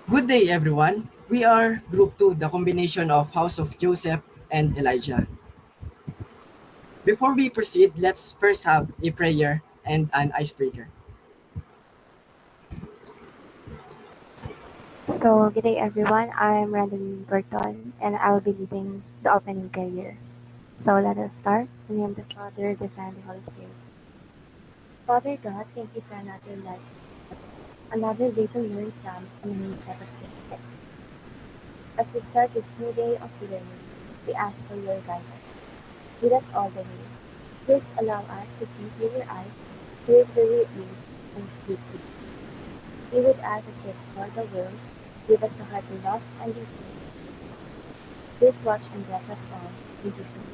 Good day, everyone. We are Group 2, the combination of House of Joseph and Elijah. Before we proceed, let's first have a prayer and an icebreaker. So, good day everyone. I'm Brandon Burton and I'll be leading the opening prayer. So, let us start. In the name of the Father, the Son, and the Holy Spirit. Father God, thank you for another life, another day to learn from and a new set of things. As we start this new day of learning, we ask for your guidance. Lead us all the way. Please allow us to see through your eyes, hear through your ears, and speak with you. Be with us as we explore the world. Give us the heart to love and be free. Please watch and bless us all. In Jesus' name.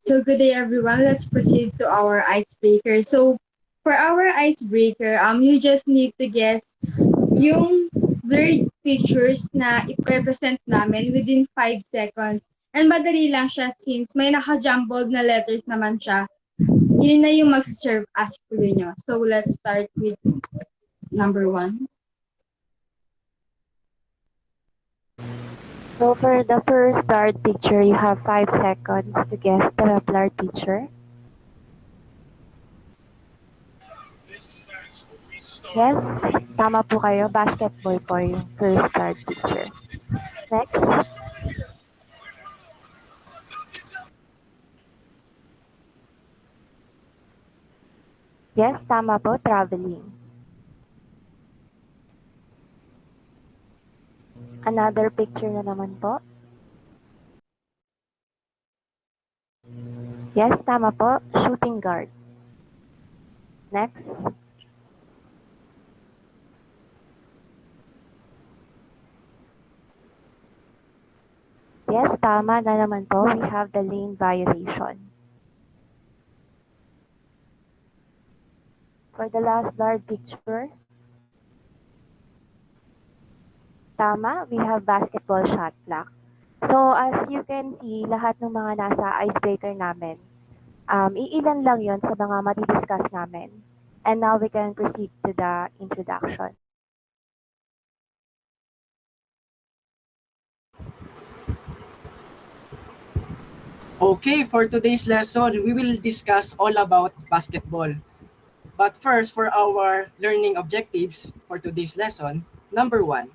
So good day everyone. Let's proceed to our icebreaker. So for our icebreaker, you just need to guess yung blurred pictures na i-represent namin within 5 seconds. And madali lang siya since may naka-jumbled na letters naman siya. Yun na yung mag-serve as clue nyo. So let's start with number 1. So for the first blurred picture, you have 5 seconds to guess the blurred picture. Yes, tama po kayo. Basketball po yung first blurred picture. Next. Yes, tama po. Traveling. Another picture na naman po. Yes, tama po. Shooting guard. Next. Yes, tama na naman po. We have the lane violation. For the last blurred picture, tama, we have basketball shot clock. So as you can see, lahat ng mga nasa icebreaker namin, iilan lang yon sa mga madidiscuss namin. And now we can proceed to the introduction. Okay, for today's lesson, we will discuss all about basketball. But first, for our learning objectives for today's lesson, number 1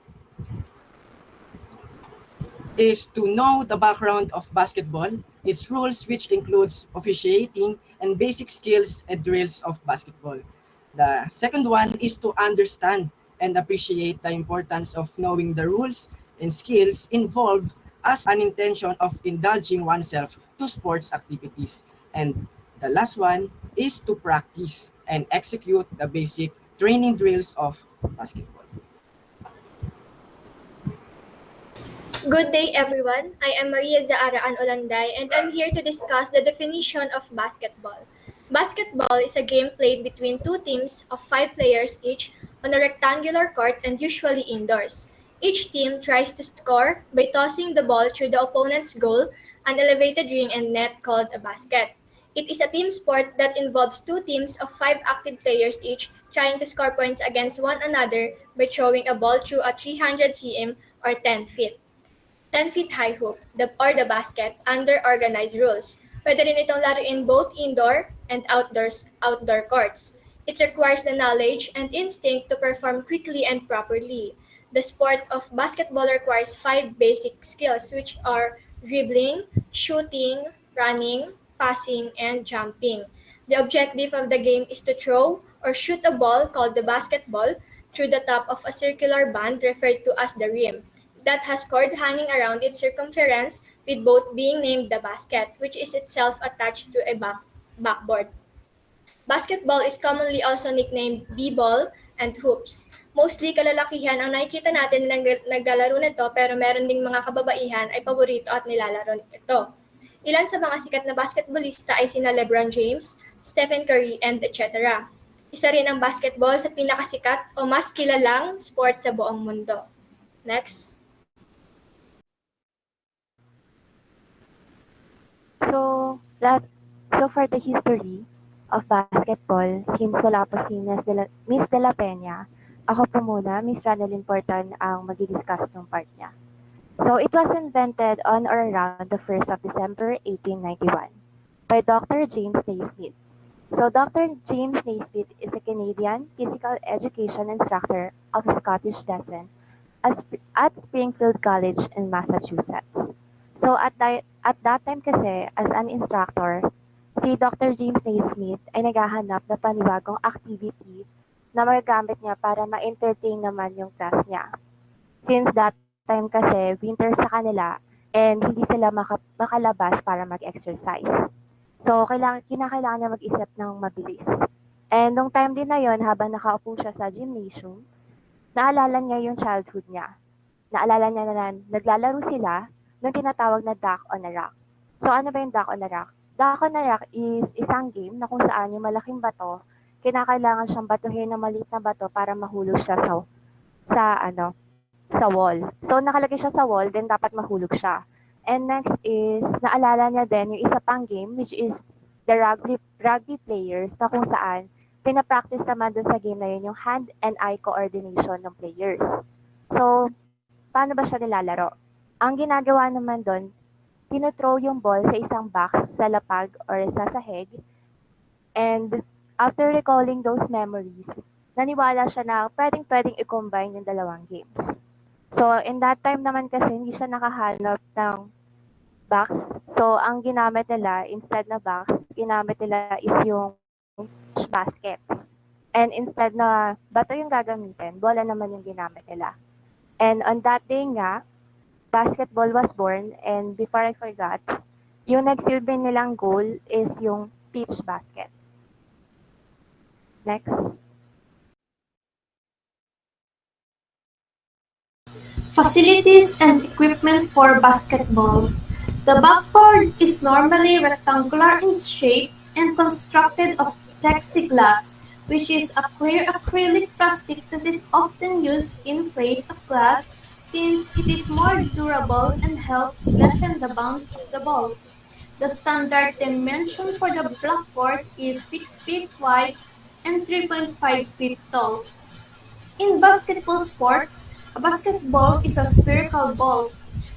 is to know the background of basketball, its rules which includes officiating and basic skills and drills of basketball. The second one is to understand and appreciate the importance of knowing the rules and skills involved as an intention of indulging oneself to sports activities. And the last one is to practice and execute the basic training drills of basketball. Good day, everyone. I am Maria Zaaraan Olanday, and I'm here to discuss the definition of basketball. Basketball is a game played between two teams of 5 players each on a rectangular court and usually indoors. Each team tries to score by tossing the ball through the opponent's goal, an elevated ring and net called a basket. It is a team sport that involves two teams of 5 active players each trying to score points against one another by throwing a ball through a 300 cm or 10 feet. 10 feet high hoop or the basket under organized rules. Pwede rin itong laruin both indoor and outdoor courts. It requires the knowledge and instinct to perform quickly and properly. The sport of basketball requires 5 basic skills which are dribbling, shooting, running, passing, and jumping. The objective of the game is to throw or shoot a ball called the basketball through the top of a circular band referred to as the rim that has cord hanging around its circumference with both being named the basket, which is itself attached to a backboard. Basketball is commonly also nicknamed b-ball and hoops. Mostly kalalakihan ang nakikita natin na naglalaro nito pero meron ding mga kababaihan ay paborito at nilalaro ito. Ilan sa mga sikat na basketballista ay sina LeBron James, Stephen Curry, and etc. Isa rin ang basketball sa pinakasikat o mas kilalang sport sa buong mundo. Next. So, that, so for the history of basketball, since wala po si Miss De La Peña, ako po muna, Miss Ranelyn Porton, ang magdi-discuss ng part niya. So, it was invented on or around the 1st of December 1891 by Dr. James Naismith. So, Dr. James Naismith is a Canadian physical education instructor of Scottish descent at Springfield College in Massachusetts. So at that time kasi, as an instructor, si Dr. James Naismith ay naghahanap ng panibagong activity na magagamit niya para ma-entertain naman yung class niya. Since that time kasi, winter sa kanila, and hindi sila makalabas para mag-exercise. So, kinakailangan niya mag-isip ng mabilis. And nung time din na yon, habang nakaupo siya sa gymnasium, naalala niya yung childhood niya. Naalala niya na naglalaro sila ng tinatawag na duck on a rock. So ano ba yung duck on a rock? Duck on a rock is isang game na kung saan yung malaking bato, kinakailangan siyang batuhin ng maliit na bato para mahulog siya sa wall. So nakalagay siya sa wall, then dapat mahulog siya. And next is, naalala niya din yung isa pang game, which is the rugby players, na kung saan pinapractice naman dun sa game na yun yung hand and eye coordination ng players. So, paano ba siya nilalaro? Ang ginagawa naman doon, tinothrow yung ball sa isang box, sa lapag, or sa sahig. And after recalling those memories, naniwala siya na pwedeng i-combine yung dalawang games. So, in that time naman kasi, hindi siya nakahanap ng box. So, ang ginamit nila, instead na box, ginamit nila is yung baskets. And instead na bato yung gagamitin, bola naman yung ginamit nila. And on that day nga, basketball was born, and before I forgot, yung nagsilbi nilang goal is yung pitch basket. Next. Facilities and equipment for basketball. The backboard is normally rectangular in shape and constructed of plexiglass, which is a clear acrylic plastic that is often used in place of glass since it is more durable and helps lessen the bounce of the ball. The standard dimension for the blackboard is 6 feet wide and 3.5 feet tall. In basketball sports, a basketball is a spherical ball.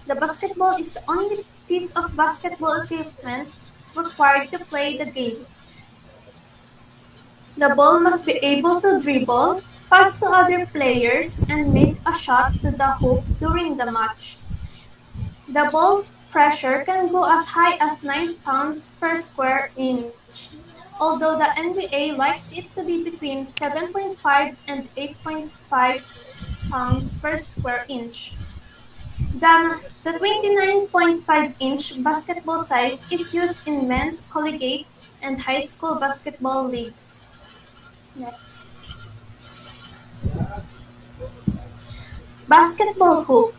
The basketball is the only piece of basketball equipment required to play the game. The ball must be able to dribble, pass to other players, and make a shot to the hoop during the match. The ball's pressure can go as high as 9 pounds per square inch, although the NBA likes it to be between 7.5 and 8.5 pounds per square inch. The 29.5-inch basketball size is used in men's collegiate and high school basketball leagues. Next. Basketball hoop.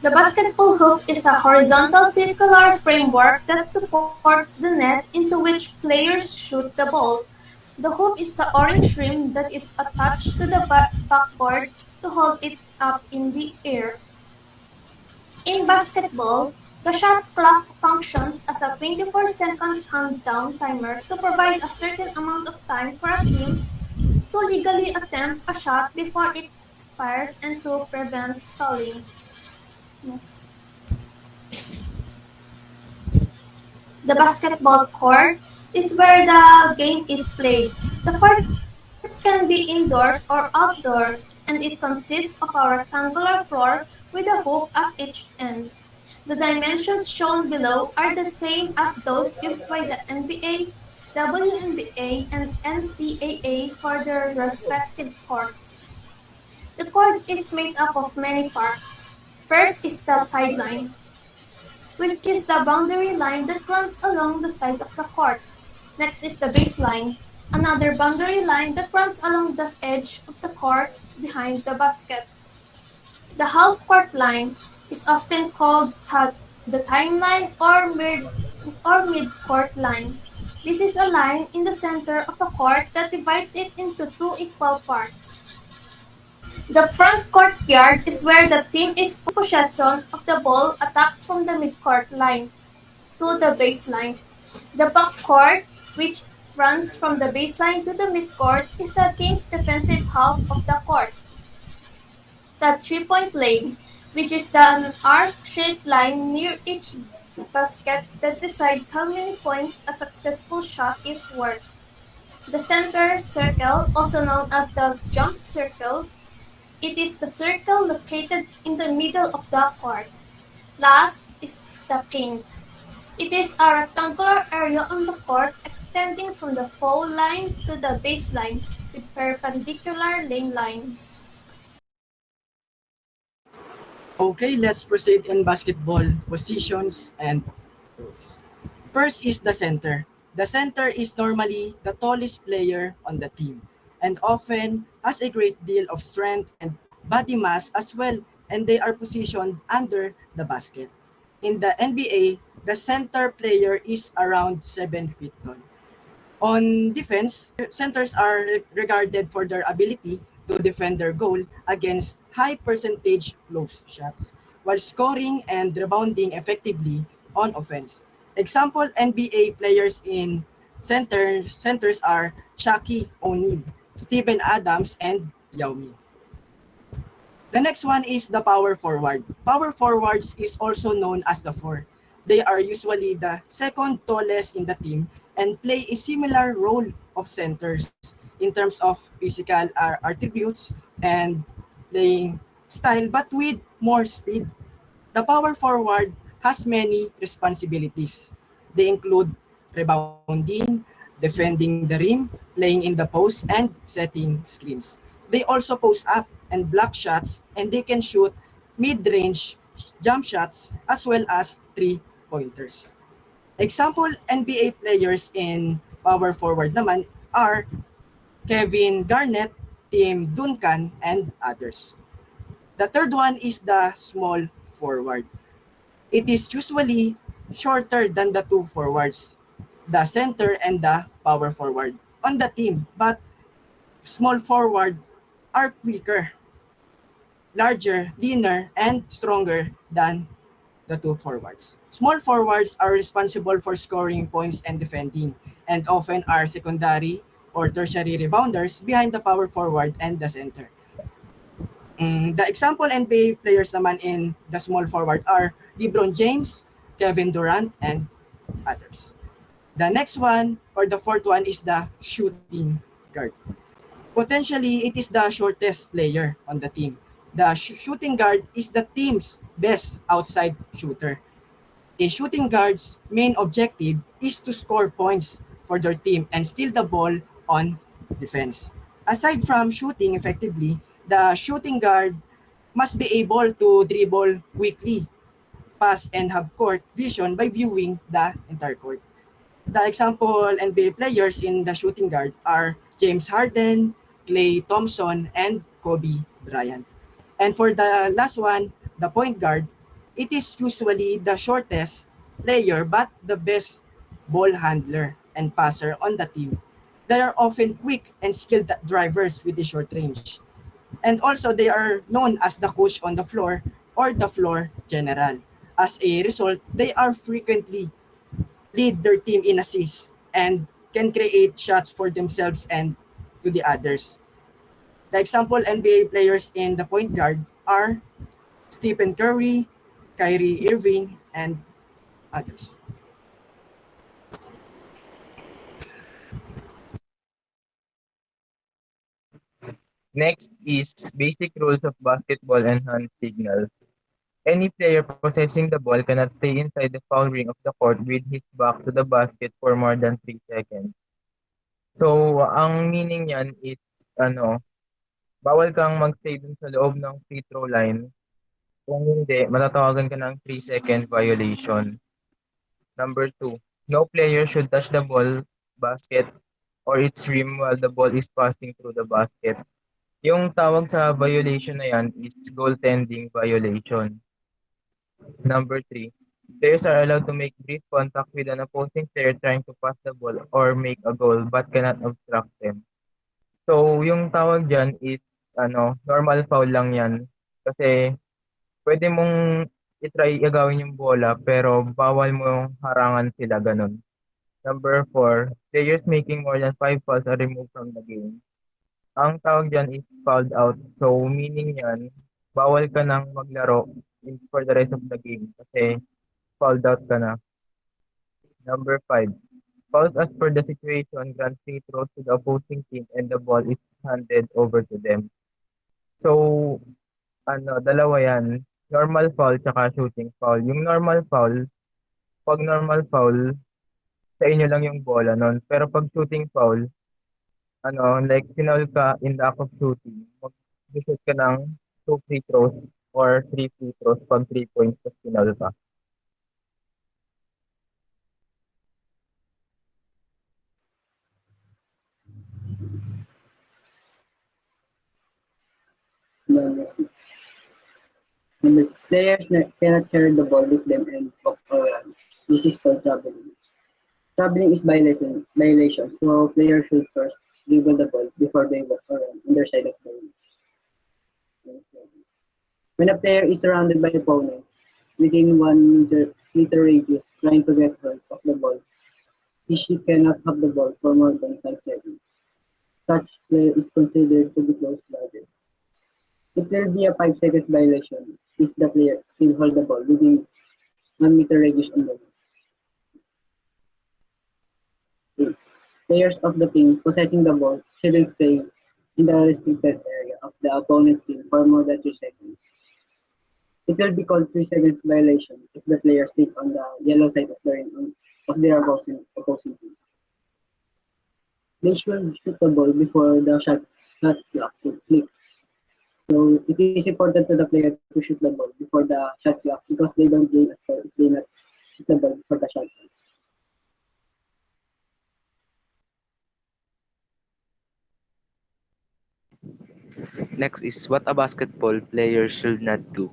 The basketball hoop is a horizontal circular framework that supports the net into which players shoot the ball. The hoop is the orange rim that is attached to the backboard to hold it up in the air. In basketball, the shot clock functions as a 24-second countdown timer to provide a certain amount of time for a team to legally attempt a shot before it expires and to prevent stalling. Next. The basketball court is where the game is played. The court can be indoors or outdoors, and it consists of a rectangular floor with a hoop at each end. The dimensions shown below are the same as those used by the NBA, WNBA, and NCAA for their respective courts. The court is made up of many parts. First is the sideline, which is the boundary line that runs along the side of the court. Next is the baseline, another boundary line that runs along the edge of the court behind the basket. The half-court line is often called the timeline or mid-court line. This is a line in the center of a court that divides it into two equal parts. The front courtyard is where the team is possession of the ball attacks from the midcourt line to the baseline. The backcourt, which runs from the baseline to the midcourt, is the team's defensive half of the court. The three-point lane, which is an arc-shaped line near each basket that decides how many points a successful shot is worth. The center circle, also known as the jump circle, it is the circle located in the middle of the court. Last is the paint. It is a rectangular area on the court extending from the foul line to the baseline with perpendicular lane lines. Okay, let's proceed in basketball positions and rules. First is the center. The center is normally the tallest player on the team and often has a great deal of strength and body mass as well, and they are positioned under the basket. In the NBA, the center player is around 7 feet tall. On defense, centers are regarded for their ability to defend their goal against high percentage close shots while scoring and rebounding effectively on offense. Example NBA players in centers are Shaquille O'Neal, Steven Adams, and Yao Ming. The next one is the power forward. Power forwards is also known as the four. They are usually the second tallest in the team and play a similar role of centers in terms of physical attributes and playing style, but with more speed. The power forward has many responsibilities. They include rebounding, defending the rim, playing in the post, and setting screens. They also post up and block shots, and they can shoot mid-range jump shots as well as three-pointers. Example NBA players in power forward naman are Kevin Garnett, Tim Duncan, and others. The third one is the small forward. It is usually shorter than the two forwards, the center and the power forward on the team, but small forward are quicker, larger, leaner, and stronger than the two forwards. Small forwards are responsible for scoring points and defending, and often are secondary or tertiary rebounders behind the power forward and the center. The example NBA players naman in the small forward are LeBron James, Kevin Durant, and others. The next one or the fourth one is the shooting guard. Potentially, it is the shortest player on the team. The shooting guard is the team's best outside shooter. A shooting guard's main objective is to score points for their team and steal the ball on defense. Aside from shooting effectively, the shooting guard must be able to dribble quickly, pass, and have court vision by viewing the entire court. The example NBA players in the shooting guard are James Harden, Klay Thompson, and Kobe Bryant. And for the last one, the point guard, it is usually the shortest player but the best ball handler and passer on the team. They are often quick and skilled drivers with a short range. And also, they are known as the coach on the floor or the floor general. As a result, they are frequently lead their team in assists and can create shots for themselves and to the others. The example NBA players in the point guard are Stephen Curry, Kyrie Irving, and others. Next is basic rules of basketball and hand signals. Any player possessing the ball cannot stay inside the foul ring of the court with his back to the basket for more than 3 seconds. So, ang meaning niyan is, ano, bawal kang magstay dun sa loob ng free throw line. Kung hindi, matatawagan ka ng 3-second violation. Number 2, no player should touch the ball, basket, or its rim while the ball is passing through the basket. Yung tawag sa violation na yan is goaltending violation. Number 3, Players are allowed to make brief contact with an opposing player trying to pass the ball or make a goal but cannot obstruct them. So, yung tawag diyan is normal foul lang 'yan. Kasi pwede mong i-try agawin yung bola pero bawal mong harangan sila, gano'n. Number 4, players making more than 5 fouls are removed from the game. Ang tawag diyan is fouled out. So, meaning niyan, bawal ka ng maglaro for the rest of the game kasi fouled out ka na. Number 5, fouls as per the situation grant free throws to the opposing team and the ball is handed over to them. So, dalawa yan, normal foul tsaka shooting foul. Yung normal foul, 'pag normal foul, sa inyo lang yung bola nun. Pero 'pag shooting foul, like foul ka in the act of shooting, mag-shoot ka ng 2 free throws or 3 free throws 'pag 3 points tas foul ka. Number six. Players cannot carry the ball with them and walk around. This is called traveling. Traveling is violation, so players should first dribble the ball before they walk around on their side of the ring. When a player is surrounded by opponents within 1 meter radius trying to get hold of the ball, she cannot have the ball for more than 5 seconds. Such player is considered to be close-guarded. It will be a 5 seconds violation if the player still hold the ball within 1 meter radius on the ball. Players of the team possessing the ball shouldn't stay in the restricted area of the opponent team for more than 3 seconds. It will be called 3 seconds violation if the player stays on the yellow side of the ring of their opposing team. They should shoot the ball before the shot clock clicks. So it is important to the player to shoot the ball before the shot clock because they don't gain a score if they not shoot the ball before the shot clock. Next is what a basketball player should not do.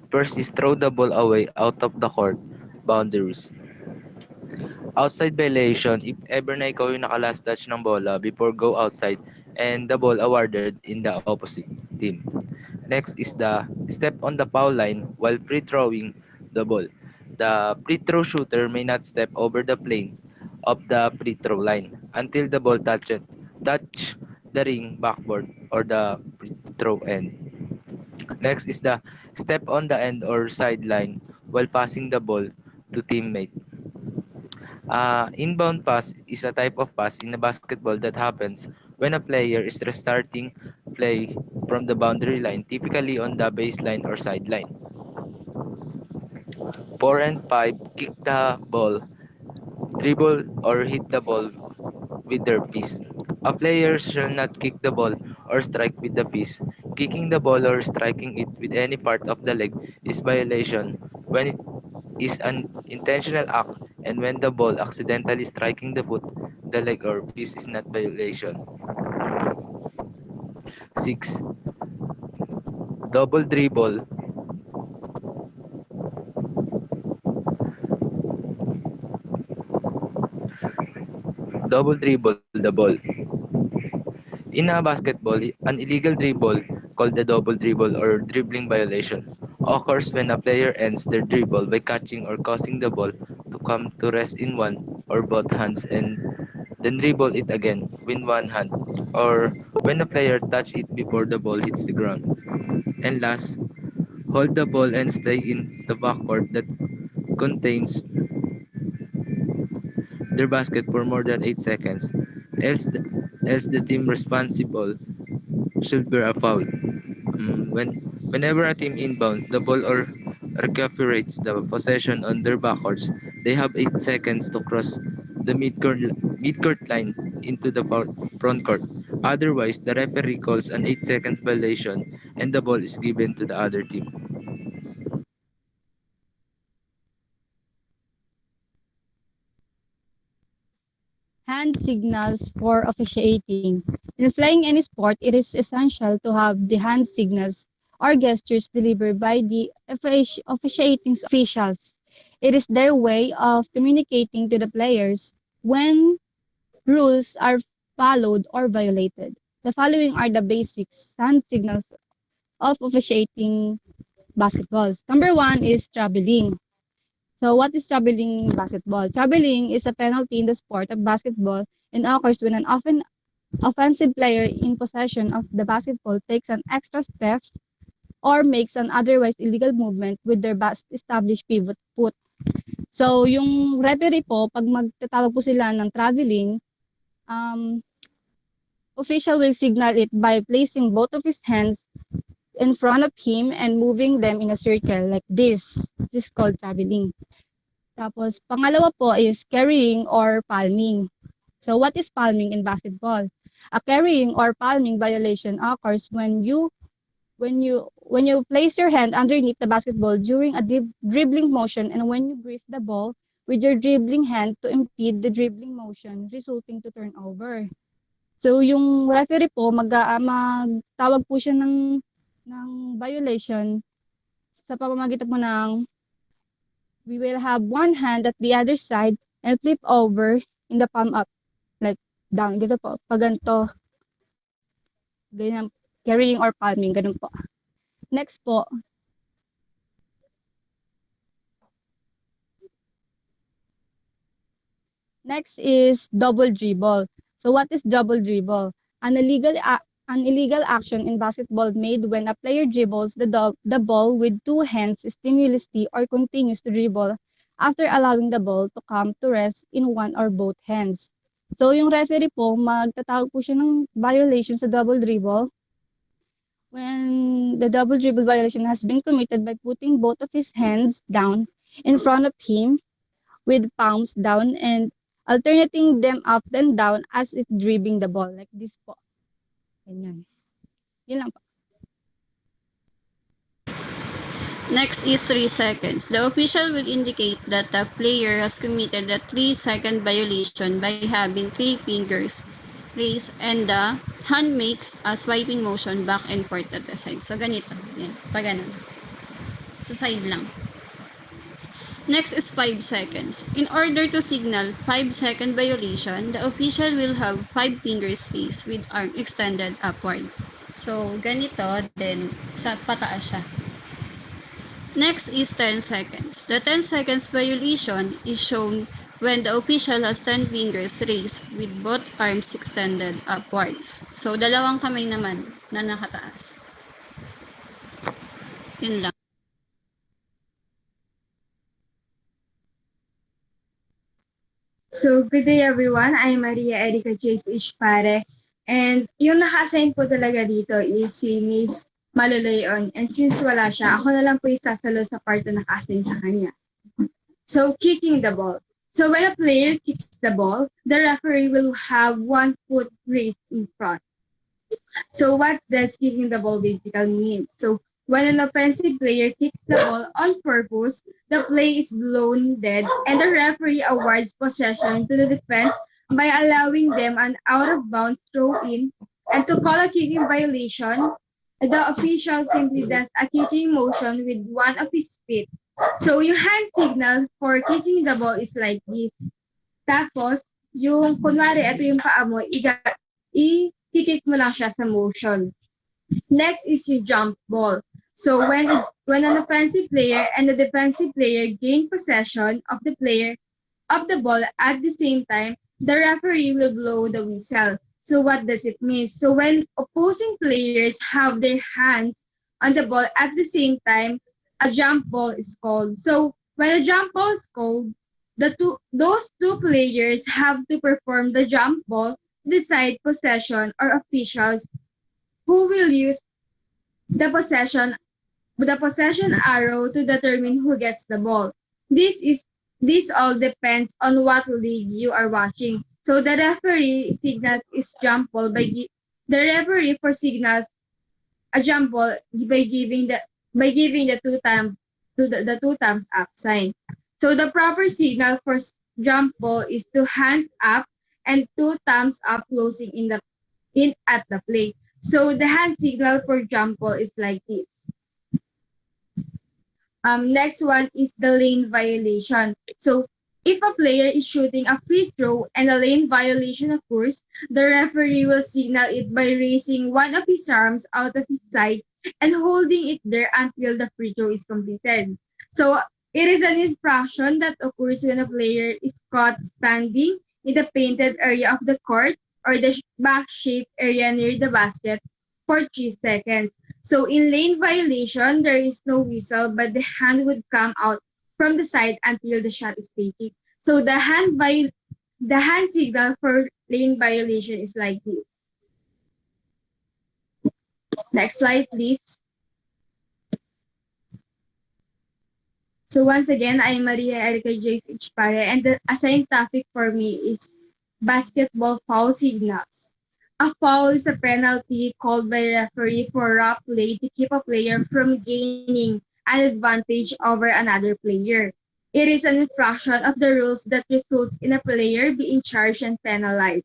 First is throw the ball away out of the court boundaries. Outside violation, if ever na ikaw yung naka-last touch ng bola before go outside and the ball awarded in the opposite team. Next is the step on the foul line while free throwing the ball. The free throw shooter may not step over the plane of the free throw line until the ball touch the ring backboard or the free throw end. Next is the step on the end or sideline while passing the ball to teammate. Inbound pass is a type of pass in a basketball that happens when a player is restarting play from the boundary line, typically on the baseline or sideline. 4 and 5, kick the ball, dribble or hit the ball with their fist. A player shall not kick the ball or strike with the fist. Kicking the ball or striking it with any part of the leg is violation when it is an intentional act, and when the ball accidentally striking the foot, the leg or fist is not violation. 6. Double dribble. Double dribble the ball. In a basketball, an illegal dribble called the double dribble or dribbling violation occurs when a player ends their dribble by catching or causing the ball to come to rest in one or both hands and then dribble it again with one hand, or when a player touch it before the ball hits the ground. And last, hold the ball and stay in the backcourt that contains their basket for more than 8 seconds, else the team responsible should bear a foul. Whenever a team inbounds the ball or recuperates the possession on their backcourts, they have 8 seconds to cross the midcourt line into the front court. Otherwise, the referee calls an 8 seconds violation and the ball is given to the other team. Hand signals for officiating. In flying any sport, it is essential to have the hand signals or gestures delivered by the officiating officials. It is their way of communicating to the players when rules are followed or violated. The following are the basics hand signals of officiating basketball. Number one is traveling. So what is traveling in basketball? Traveling is a penalty in the sport of basketball and occurs when an often offensive player in possession of the basketball takes an extra step or makes an otherwise illegal movement with their best established pivot foot. So yung referee po, pag magtatawag po sila ng traveling, um, official will signal it by placing both of his hands in front of him and moving them in a circle like this. This is called traveling. Tapos, pangalawa po is carrying or palming. So, what is palming in basketball? A carrying or palming violation occurs when you place your hand underneath the basketball during a dribbling motion and when you grip the ball with your dribbling hand to impede the dribbling motion resulting to turnover. So, yung referee po, magtawag po siya ng violation sa pamamagitan po ng we will have one hand at the other side and flip over in the palm up, like down. Dito po, pag ganito, ganyan, carrying or palming, ganun po. Next po, next is double dribble. So what is double dribble? An illegal action in basketball made when a player dribbles the ball with two hands stimulously or continues to dribble after allowing the ball to come to rest in one or both hands. So yung referee po, magtatawag po siya ng violation sa double dribble when the double dribble violation has been committed by putting both of his hands down in front of him with palms down and alternating them up and down as it's dribbling the ball like this po. Ganyan. Yun lang po. Next is 3 seconds. The official will indicate that the player has committed a 3-second violation by having 3 fingers raised and the hand makes a swiping motion back and forth at the side. So, ganito. Yan. Pag ganun. Sa side lang. Next is 5 seconds. In order to signal 5-second violation, the official will have 5 fingers raised with arm extended upward. So, ganito, then sa pataas siya. Next is 10 seconds. The 10 seconds violation is shown when the official has 10 fingers raised with both arms extended upwards. So, dalawang kamay naman na nakataas. Yun lang. So, good day everyone. I'm Maria Erica Chase Ishpare. And yung naka-assign po talaga dito is si Miss Maloloyon. And since wala siya, ako na lang po isasalo sa part na naka-assign sa kanya. So, kicking the ball. So, when a player kicks the ball, the referee will have one foot raised in front. So, what does kicking the ball basically mean? So, when an offensive player kicks the ball on purpose, the play is blown dead and the referee awards possession to the defense by allowing them an out-of-bounds throw-in. And to call a kicking violation, the official simply does a kicking motion with one of his feet. So, yung hand signal for kicking the ball is like this. Tapos, yung kunwari, ito yung paa mo, i-kick mo lang siya sa motion. Next is yung jump ball. So, when an offensive player and a defensive player gain possession of the ball at the same time, the referee will blow the whistle. So, what does it mean? So, when opposing players have their hands on the ball at the same time, a jump ball is called. So, when a jump ball is called, those two players have to perform the jump ball, decide possession, or officials who will use the possession arrow to determine who gets the ball. This all depends on what league you are watching. So the referee signals is jump ball the referee for signals a jump ball by giving the two thumbs up sign. So the proper signal for jump ball is two hands up and two thumbs up closing in at the plate. So the hand signal for jump ball is like this. Next one is the lane violation. So if a player is shooting a free throw and a lane violation occurs, the referee will signal it by raising one of his arms out of his side and holding it there until the free throw is completed. So it is an infraction that occurs when a player is caught standing in the painted area of the court or the back shaped area near the basket for 3 seconds. So in lane violation, there is no whistle, but the hand would come out from the side until the shot is taken. So the hand signal for lane violation is like this. Next slide, please. So once again, I'm Maria Erica Jace Ichpare, and the assigned topic for me is basketball foul signals. A foul is a penalty called by referee for rough play to keep a player from gaining an advantage over another player. It is an infraction of the rules that results in a player being charged and penalized.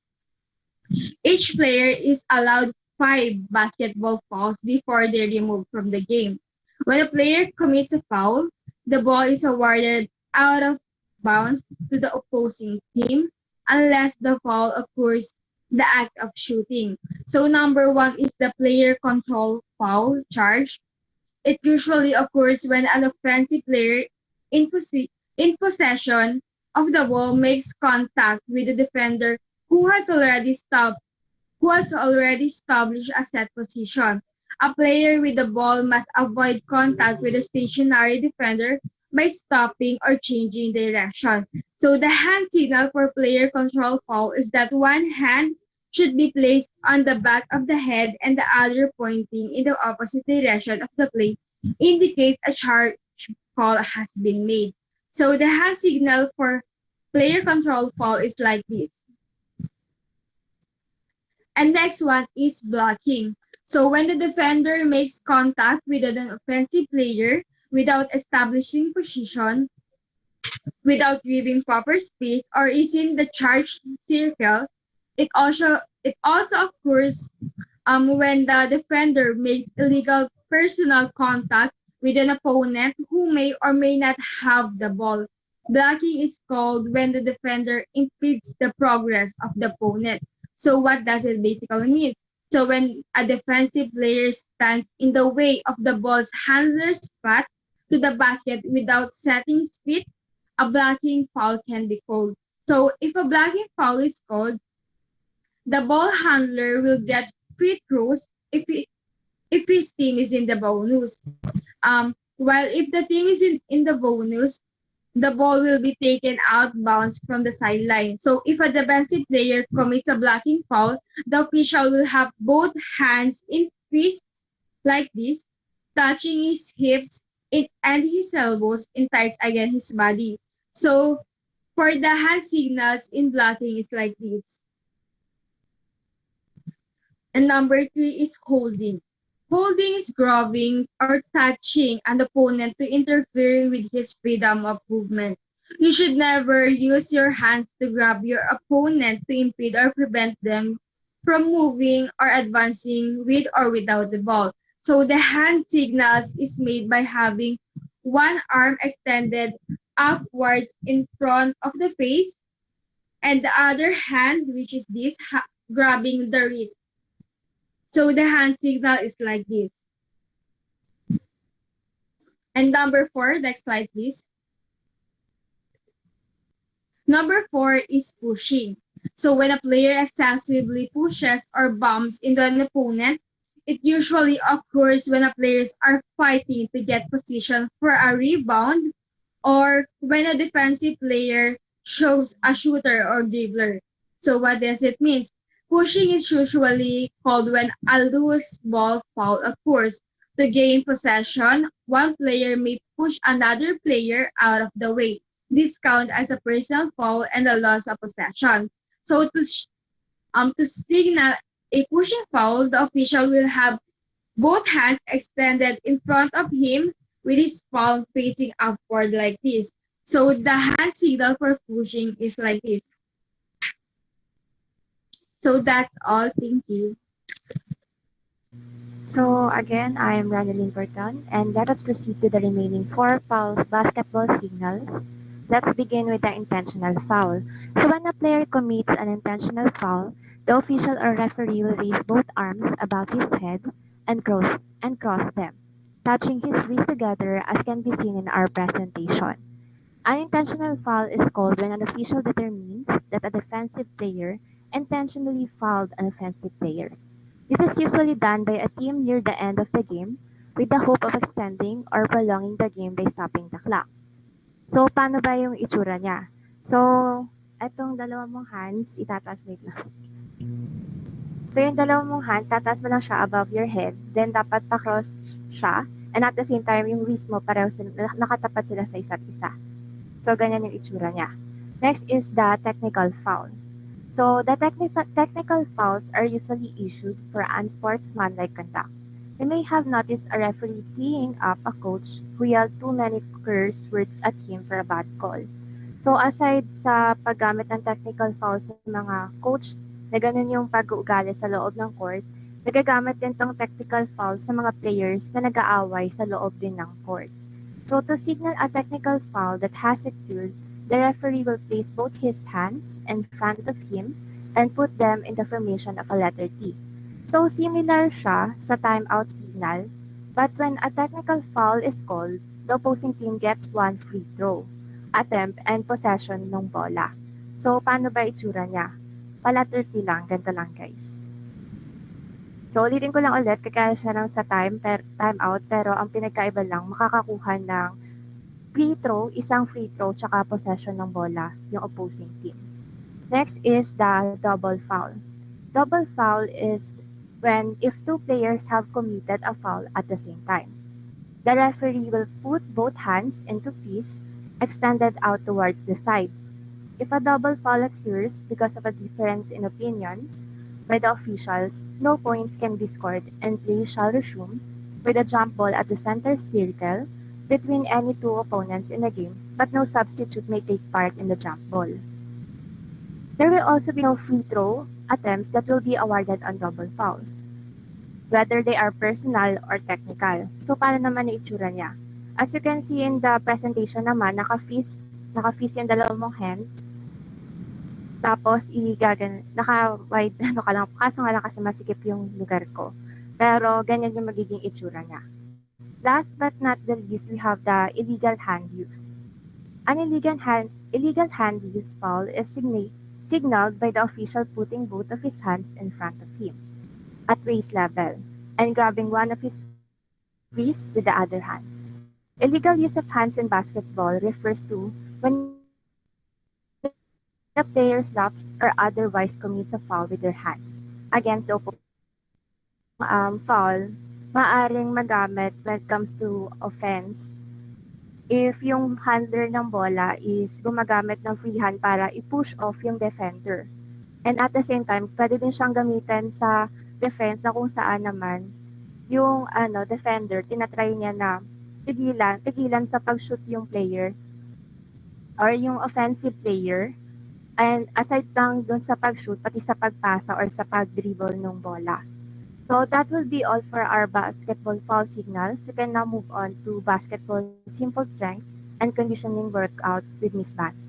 Each player is allowed 5 basketball fouls before they're removed from the game. When a player commits a foul, the ball is awarded out of bounds to the opposing team unless the foul occurs the act of shooting. So number one is the player control foul charge. It usually occurs when an offensive player in, in possession of the ball makes contact with the defender who has already stopped who has already established a set position. A player with the ball must avoid contact with a stationary defender by stopping or changing direction. So the hand signal for player control foul is that one hand should be placed on the back of the head and the other pointing in the opposite direction of the play indicates a charge call has been made. So the hand signal for player control foul is like this. And next one is blocking. So when the defender makes contact with an offensive player without establishing position, without giving proper space, or is in the charged circle, it also occurs when the defender makes illegal personal contact with an opponent who may or may not have the ball. Blocking is called when the defender impedes the progress of the opponent. So what does it basically mean? So when a defensive player stands in the way of the ball's handler's path to the basket without setting his feet, a blocking foul can be called. So if a blocking foul is called, the ball handler will get free throws if his team is in the bonus. While if the team is in the bonus, the ball will be taken out bounds from the sideline. So if a defensive player commits a blocking foul, the official will have both hands in fists like this, touching his hips and his elbows in tights against his body. So for the hand signals in blocking is like this. And number 3 is holding. Holding is grabbing or touching an opponent to interfere with his freedom of movement. You should never use your hands to grab your opponent to impede or prevent them from moving or advancing with or without the ball. So the hand signals is made by having one arm extended upwards in front of the face and the other hand, which is this, grabbing the wrist. So the hand signal is like this. And number 4, next slide please. Number 4 is pushing. So when a player excessively pushes or bumps into an opponent, it usually occurs when a players are fighting to get position for a rebound or when a defensive player shows a shooter or dribbler. So what does it mean? Pushing is usually called when a loose ball foul occurs. To gain possession, one player may push another player out of the way. This counts as a personal foul and a loss of possession. So to signal a pushing foul, the official will have both hands extended in front of him with his palm facing upward like this. So the hand signal for pushing is like this. So that's all. Thank you. So again, I am Ronaldin Burton, and let us proceed to the remaining four fouls basketball signals. Let's begin with the intentional foul. So when a player commits an intentional foul, the official or referee will raise both arms above his head and cross them, touching his wrists together as can be seen in our presentation. Unintentional foul is called when an official determines that a defensive player intentionally fouled an offensive player. This is usually done by a team near the end of the game with the hope of extending or prolonging the game by stopping the clock. So, paano ba yung itsura niya? So, etong dalawa mong hands, itataas, wait lang. So, yung dalawa mong hand, tataas mo lang siya above your head. Then, dapat pa-cross siya. And at the same time, yung wrist mo, pareho sila, nakatapat sila sa isa't isa. So, ganyan yung itsura niya. Next is the technical foul. So, the technical fouls are usually issued for unsportsmanlike conduct. You may have noticed a referee teeing up a coach who yelled too many curse words at him for a bad call. So, aside sa paggamit ng technical foul sa mga coach na ganun yung pag-uugali sa loob ng court, nagagamit din tong technical foul sa mga players na nag-aaway sa loob din ng court. So, to signal a technical foul that has occurred, the referee will place both his hands in front of him and put them in the formation of a letter T. So, similar siya sa timeout signal, but when a technical foul is called, the opposing team gets one free throw, attempt, and possession ng bola. So, paano ba itsura niya? Pala 30 lang, ganito lang guys. So, ulitin ko lang ulit, kagaya siya lang sa time out, pero ang pinagkaiba lang, makakakuha ng free throw, isang free throw, tsaka possession ng bola, yung opposing team. Next is the double foul. Double foul is when if two players have committed a foul at the same time. The referee will put both hands into fists extended out towards the sides. If a double foul occurs because of a difference in opinions by the officials, no points can be scored and play shall resume with a jump ball at the center circle between any two opponents in the game, but no substitute may take part in the jump ball. There will also be no free throw attempts that will be awarded on double fouls, whether they are personal or technical. So, paano naman ang itsura niya? As you can see in the presentation naman, naka-fist yung dalawang mong hands. Tapos, naka-wide, ano ka lang, kaso nga lang kasi masikip yung lugar ko. Pero, ganyan yung magiging itsura niya. Last but not the least, we have the illegal hand use. An illegal hand use foul is signaled by the official putting both of his hands in front of him at waist level and grabbing one of his wrists with the other hand. Illegal use of hands in basketball refers to when a player slaps or otherwise commits a foul with their hands against the opponent. Foul maaring magamit when it comes to offense if yung handler ng bola is gumagamit ng free hand para i-push off yung defender. And at the same time, pwede din siyang gamitin sa defense na kung saan naman yung defender, tinatry niya na tigilan sa pag-shoot yung player or yung offensive player. And aside lang dun sa pag-shoot, pati sa pagpasa or sa pag-dribble ng bola. So that will be all for our basketball foul signals. We can now move on to basketball simple strength and conditioning workout with Miss Vance.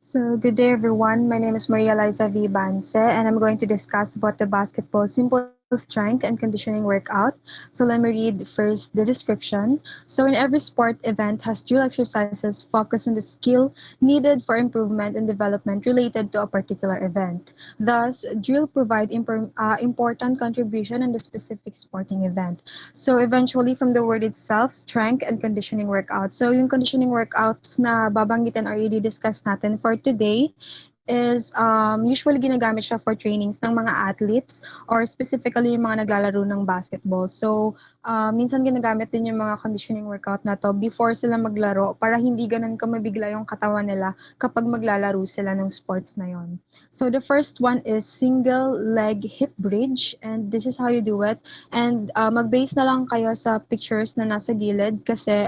So, good day everyone. My name is Maria Liza V. Banse, and I'm going to discuss about the basketball simple strength and conditioning workout. So, let me read first the description. So, in every sport, event has drill exercises focused on the skill needed for improvement and development related to a particular event. Thus, drill provide important contribution in the specific sporting event. So, eventually, from the word itself, strength and conditioning workout. So, yung conditioning workouts na babanggitin or i-discuss natin for today is usually ginagamit siya for trainings ng mga athletes or specifically yung mga naglalaro ng basketball. So, minsan ginagamit din yung mga conditioning workout na to before sila maglaro para hindi ganun kamabigla yung katawan nila kapag maglalaro sila ng sports na yon. So, the first one is single leg hip bridge, and this is how you do it. And mag-base na lang kayo sa pictures na nasa gilid kasi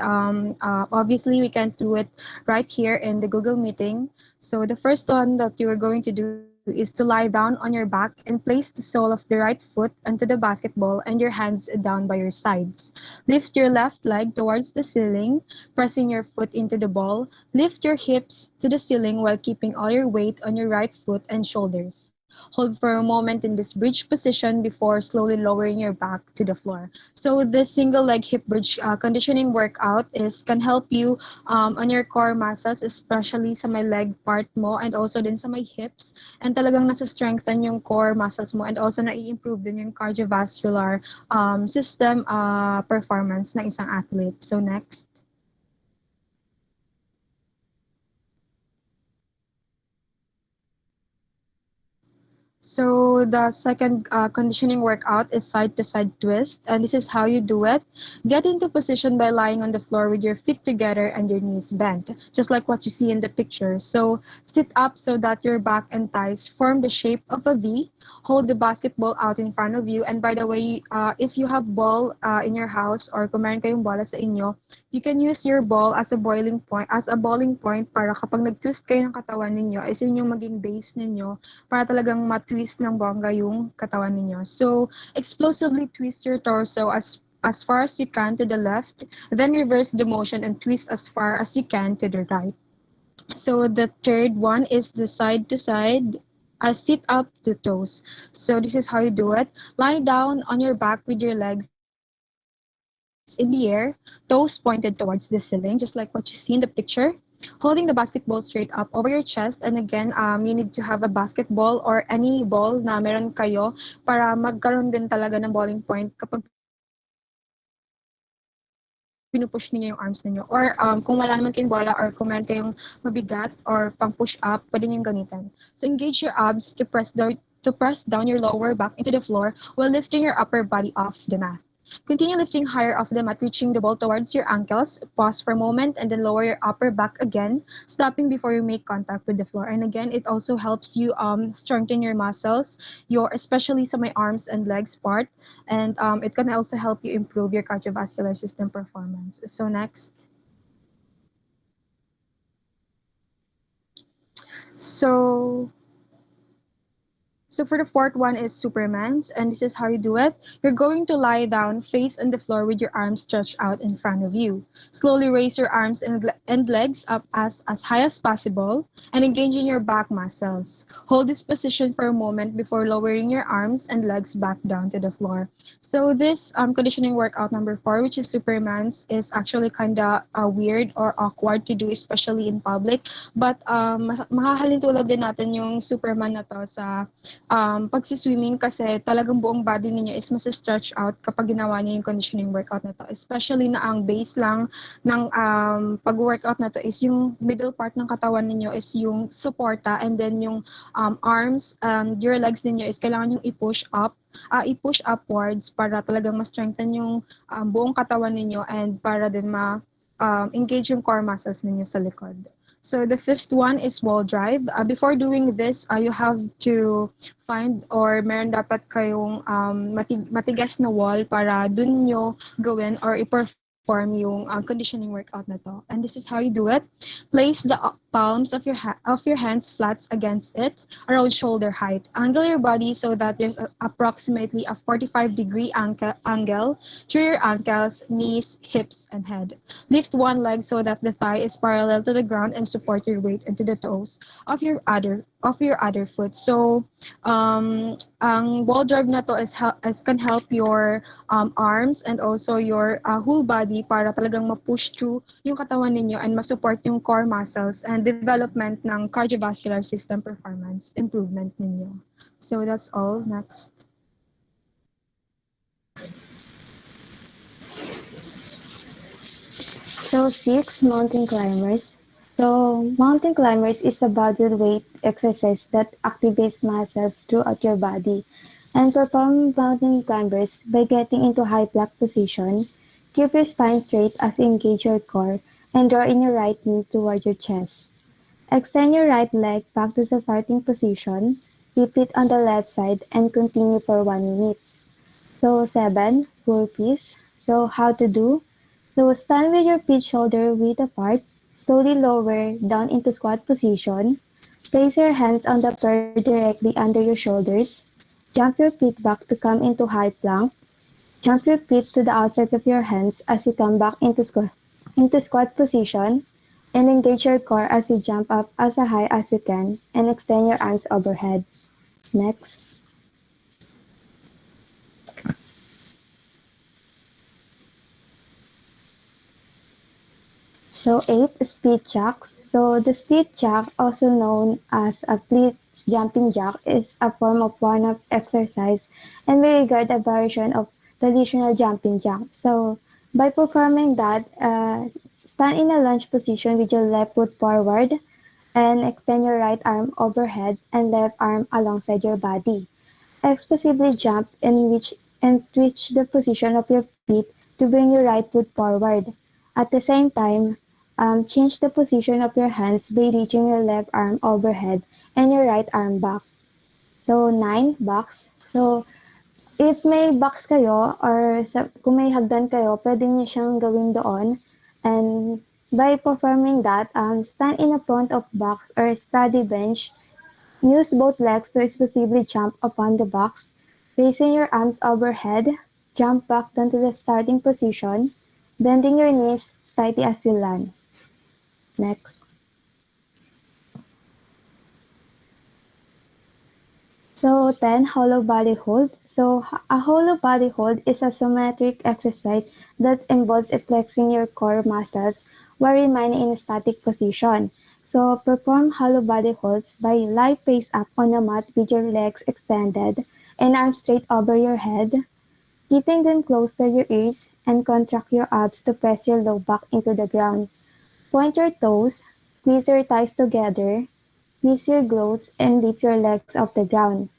obviously we can't do it right here in the Google meeting. So the first one that you are going to do is do is to lie down on your back and place the sole of the right foot onto the basketball and your hands down by your sides. Lift your left leg towards the ceiling, pressing your foot into the ball. Lift your hips to the ceiling while keeping all your weight on your right foot and shoulders. Hold for a moment in this bridge position before slowly lowering your back to the floor. So this single leg hip bridge conditioning workout is can help you on your core muscles, especially sa may leg part mo and also din sa may hips. And talagang nasa-strengthen yung core muscles mo and also nai-improve din yung cardiovascular system performance ng isang athlete. So next. So the second conditioning workout is side to side twist, and this is how you do it. Get into position by lying on the floor with your feet together and your knees bent, just like what you see in the picture. So sit up so that your back and thighs form the shape of a V. Hold the basketball out in front of you, and by the way, if you have ball in your house or kung meron kayong bola sa inyo, you can use your ball as a boiling point, as a bowling point para kapag nag-twist kayo ng katawan ninyo, is yun yung maging base ninyo para talagang ma-twist ng bongga yung katawan ninyo. So, explosively twist your torso as far as you can to the left, then reverse the motion and twist as far as you can to the right. So, the third one is the side to side. Sit up to toes. So this is how you do it. Lie down on your back with your legs in the air, toes pointed towards the ceiling, just like what you see in the picture. Holding the basketball straight up over your chest, and again, you need to have a basketball or any ball na meron kayo para magkaroon din talaga ng bowling point kapag pinupush ninyo yung arms ninyo. Or kung wala naman kayong bola or kung meron kayong mabigat or pang push up, pwede nyo yung gamitan. So engage your abs to press down your lower back into the floor while lifting your upper body off the mat. Continue lifting higher off the mat, reaching the ball towards your ankles. Pause for a moment and then lower your upper back again, stopping before you make contact with the floor. And again, it also helps you strengthen your muscles, your especially sa my arms and legs part, and it can also help you improve your cardiovascular system performance. So next. So So for the fourth one is Superman's, and this is how you do it. You're going to lie down, face on the floor with your arms stretched out in front of you. Slowly raise your arms and legs up as high as possible and engage in your back muscles. Hold this position for a moment before lowering your arms and legs back down to the floor. So this conditioning workout number 4, which is Superman's, is actually kind of weird or awkward to do, especially in public. But makahalin tulad din natin yung Superman na to sa pagsiswimming kasi talagang buong body ninyo is mas-stretch out kapag ginawa niyo yung conditioning workout na to. Especially na ang base lang ng pag-workout na to is yung middle part ng katawan ninyo is yung suporta, and then yung arms and your legs ninyo is kailangan yung i-push upwards para talagang ma-strengthen yung buong katawan ninyo and para din engage yung core muscles ninyo sa likod. So the fifth one is wall drive. Before doing this, you have to find or meron dapat kayong matigas na wall para dun nyo gawin or i-perform yung conditioning workout na to. And this is how you do it. Place the palms of your hands flat against it around shoulder height. Angle your body so that there's approximately a 45-degree angle through your ankles, knees, hips, and head. Lift one leg so that the thigh is parallel to the ground and support your weight into the toes of your other foot. So, ang wall drive na to is can help your arms and also your whole body para talagang ma-push through yung katawan ninyo and ma-support yung core muscles and development ng cardiovascular system performance improvement ninyo. So that's all. Next. So six, mountain climbers. So mountain climbers is a body weight exercise that activates muscles throughout your body. And perform mountain climbers by getting into high plank position. Keep your spine straight as you engage your core and draw in your right knee toward your chest. Extend your right leg back to the starting position. Repeat on the left side and continue for 1 minute. So 7, burpees. So how to do? So stand with your feet shoulder width apart. Slowly lower down into squat position. Place your hands on the floor directly under your shoulders. Jump your feet back to come into high plank. Jump your feet to the outside of your hands as you come back into squat position and engage your core as you jump up as high as you can and extend your arms overhead. Next. So 8, speed jacks. So the speed jack, also known as a fleet jumping jack, is a form of one-up exercise and we regard a version of traditional jumping jack. So by performing that, stand in a lunge position with your left foot forward and extend your right arm overhead and left arm alongside your body. Explosively jump and switch the position of your feet to bring your right foot forward. At the same time, change the position of your hands by reaching your left arm overhead and your right arm back. So, 9, box. So, if may box kayo or kung may hagdan kayo, pwede niyo siyang gawin doon. And by performing that, stand in a front of box or study bench. Use both legs to explosively jump upon the box, raising your arms overhead, jump back down to the starting position, bending your knees slightly as you land. Next. So 10, hollow body hold. So a hollow body hold is a somatic exercise that involves flexing your core muscles while remaining in a static position. So perform hollow body holds by lie face up on a mat with your legs extended and arms straight over your head, keeping them close to your ears and contract your abs to press your low back into the ground. Point your toes, squeeze your thighs together, squeeze your glutes and lift your legs off the ground.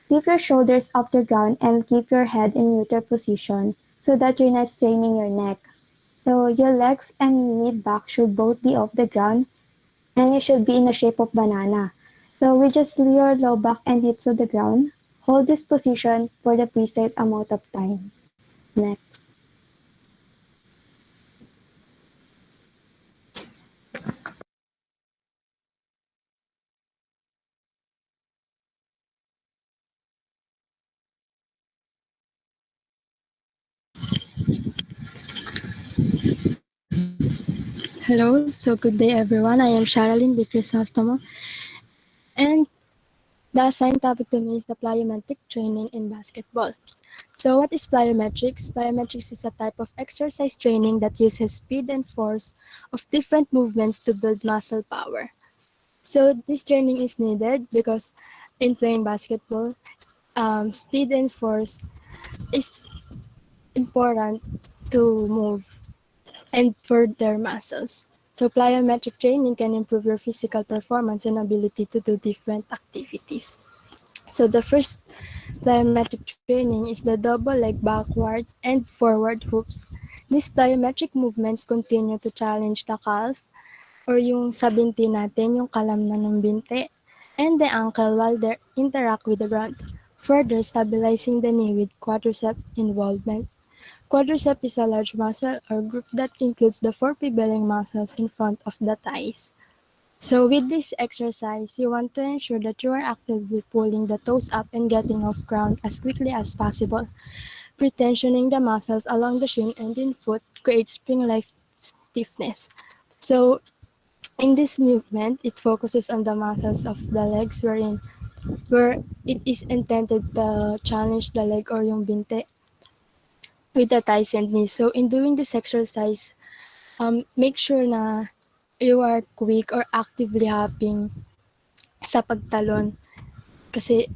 Keep your shoulders off the ground and keep your head in neutral position so that you're not straining your neck. So your legs and mid-back should both be off the ground and you should be in the shape of banana. So we just lay your low back and hips to the ground. Hold this position for the preset amount of time. Next. Hello, so good day everyone. I am Sherilyn B. Crisostomo, and the assigned topic to me is the plyometric training in basketball. So, what is plyometrics? Plyometrics is a type of exercise training that uses speed and force of different movements to build muscle power. So, this training is needed because in playing basketball, speed and force is important to move and for their muscles. So plyometric training can improve your physical performance and ability to do different activities. So the first plyometric training is the double leg backward and forward hoops. These plyometric movements continue to challenge the calf or yung sa binti natin, yung kalamnan ng binti, and the ankle while they interact with the ground, further stabilizing the knee with quadricep involvement. Quadricep is a large muscle or group that includes the four prevailing muscles in front of the thighs. So with this exercise, you want to ensure that you are actively pulling the toes up and getting off ground as quickly as possible. Pretensioning the muscles along the shin and in foot creates spring-like stiffness. So in this movement, it focuses on the muscles of the legs where it is intended to challenge the leg or yung binte with the thighs and knees. So in doing this exercise, make sure na you are quick or actively hopping sa pagtalon kasi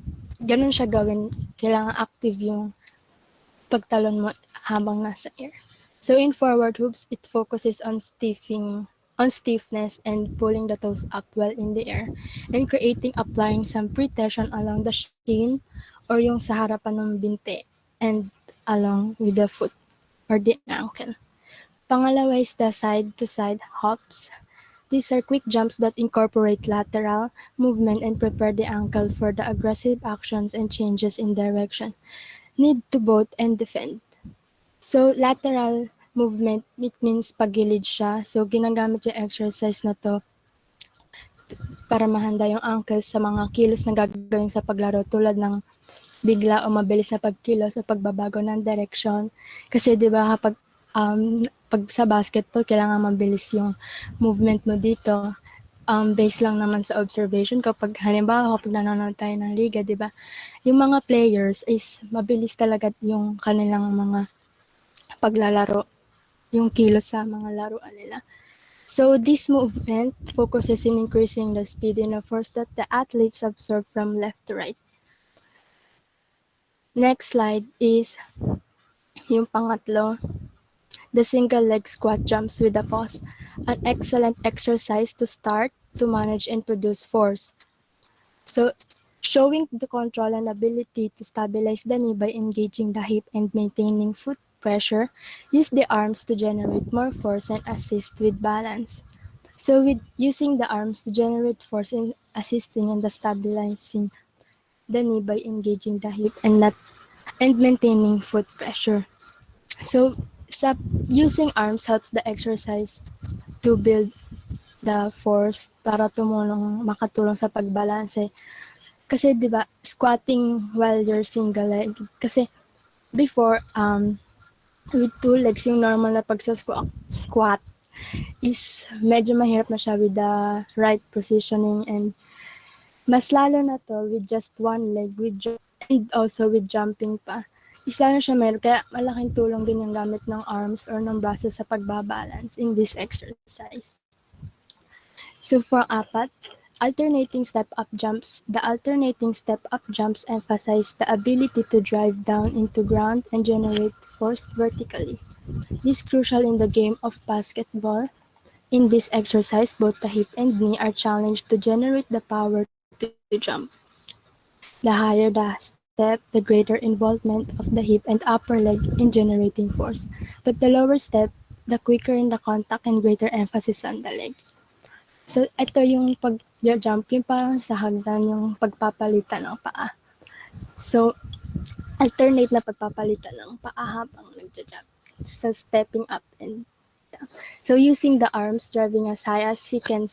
ganun siya gawin. Kailangan active yung pagtalon mo habang nasa air. So in forward hoops, it focuses on stiffness and pulling the toes up while in the air and applying some pre-tension along the shin or yung sa harapan ng binte and along with the foot or the ankle. Pangalawa is the side-to-side hops. These are quick jumps that incorporate lateral movement and prepare the ankle for the aggressive actions and changes in direction. Need to both and defend. So lateral movement, it means pagilid siya. So, ginagamit yung exercise na to para mahanda yung ankles sa mga kilos na gagawin sa paglaro tulad ng bigla o mabilis na pagkilos o pagbabago ng direction. Kasi 'di ba kapag pag sa basketball kailangan mabilis yung movement mo dito. Based lang naman sa observation kapag halimbawa kapag nanonood tayo ng liga, 'di ba? Yung mga players is mabilis talaga yung kanilang mga paglalaro, yung kilos sa mga laruan nila. So this movement focuses in increasing the speed and the force that the athletes absorb from left to right. Next slide is yung pangatlo, the single leg squat jumps with a pause. An excellent exercise to start, to manage and produce force. So showing the control and ability to stabilize the knee by engaging the hip and maintaining foot pressure, use the arms to generate more force and assist with balance. So with using the arms to generate force and assisting in the stabilizing the knee by engaging the hip and maintaining foot pressure. So sa using arms helps the exercise to build the force para makatulong sa pagbalanse. Kasi 'di ba, squatting while you're single leg kasi before with two legs yung normal na squat is medyo mahirap na siya with the right positioning and mas lalo na to with just one leg and also with jumping pa. Is lalo siya meron kaya malaking tulong din yung gamit ng arms or ng braso sa pagbabalance in this exercise. So for apat, alternating step-up jumps. The alternating step-up jumps emphasize the ability to drive down into ground and generate force vertically. This is crucial in the game of basketball. In this exercise, both the hip and knee are challenged to generate the power to jump. The higher the step, the greater involvement of the hip and upper leg in generating force. But the lower step, the quicker in the contact and greater emphasis on the leg. So, ito yung pag-jump, yung parang sa hagdan, yung pagpapalitan ng paa. So, alternate na pagpapalitan ng paa habang nagja-jump. So, stepping up and down. So, using the arms, driving as high as he can,